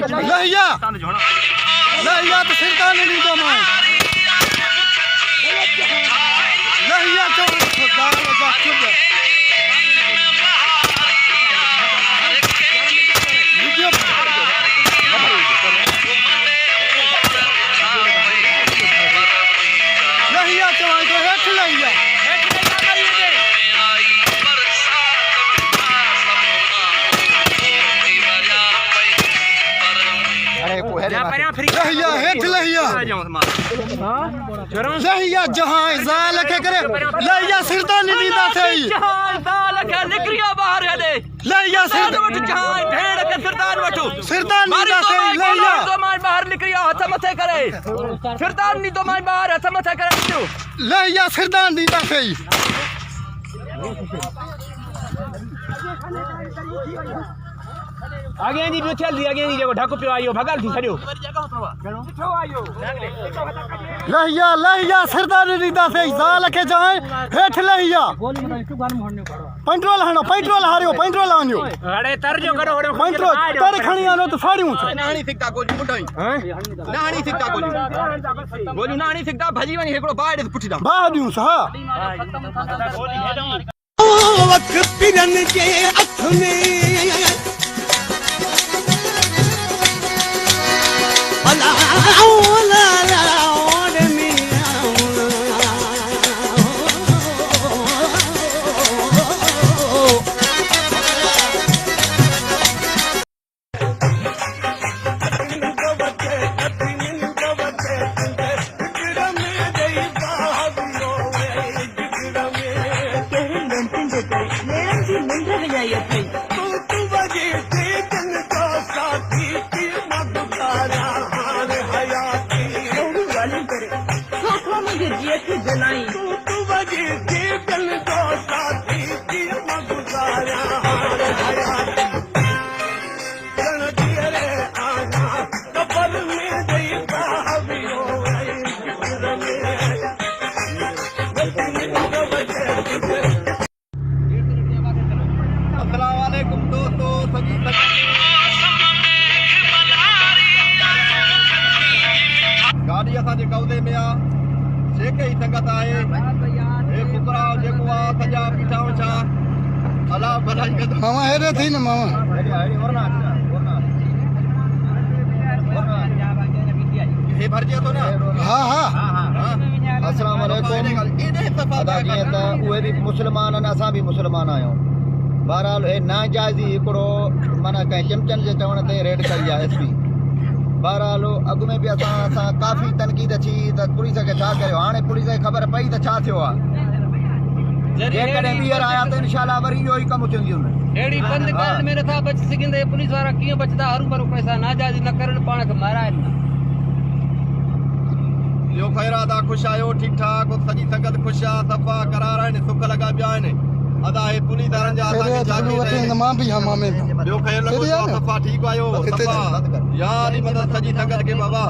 लहिया लहिया तो सिरता नहीं तो मैं लहिया तो लहिया तो हेठ लहिया लहिया हेठ लहिया लहिया जहां जाल के करे लहिया सिरता नहीं दा थे जहां जाल के निकरिया बाहर है दे लहिया सिरता जहां भेड़ के सरदार वठो सिरता नहीं दा थे लहिया तो मां बाहर निकरिया हाथ मथे करे सरदार नहीं तो मां बाहर हाथ मथे करे लहिया सिरता नहीं दा थे आगे जी चल दी आगे जी जो ढक पियो आयो भगल थी छड़ियो लहिया लहिया सिरदार नहीं दा थे जाल के जाए हेठ लहिया पेट्रोल हाणो पेट्रोल हारियो पेट्रोल आनियो अरे तर जो करो ओरो पेट्रोल तर खणी आनो तो फाड़ियो नाणी सिकता गोली मुंडई नाणी सिकता गोली नाणी सिकता भजी वनी एकड़ो बाड़ पुठी दा बादियो सा वक्त पिरन के अख में अला ओला ला ओड मिया गाड़ी असांजे कौदे में आ जेके ही संगत आहे हे फुकरा जेको आ सजा बीठा छा अल्लाह भलाई के मामा हेरे थी न मामा हे भरजे तो ना हां हां अस्सलाम वालेकुम अदा जी त उहे भी मुसलमान न असा भी मुसलमान आयो बहरहाल ए नाजायज़ी एकड़ो माना कहीं चमचन जे चवण ते रेड कई आहे एसपी बहरहाल अॻु में बि असां काफ़ी तनक़ीद अची त पुलिस खे छा कयो हाणे पुलिस खे ख़बर पई त छा थियो आहे जेकॾहिं ॿीहर आया त इंशाअल्लाह वरी इहो ई कमु थींदियूं एड़ी बंद करण में नथा बच सघंदे पुलिस वारा कीअं बचदा हरू भरू पैसा नाजायज़ी न करण पाण खे माराइनि ॿियो ख़ैर अदा ख़ुशि आहियो ठीकु ठाक सॼी संगत ख़ुशि आहे सफ़ा करार आहिनि सुख लॻा पिया आहिनि अदा हे पुलिस वारनि जा असांखे जागीर मां बि हमामे ॿियो ख़ैर लॻो सफ़ा ठीकु आहियो सफ़ा यार मदद सॼी संगत खे बाबा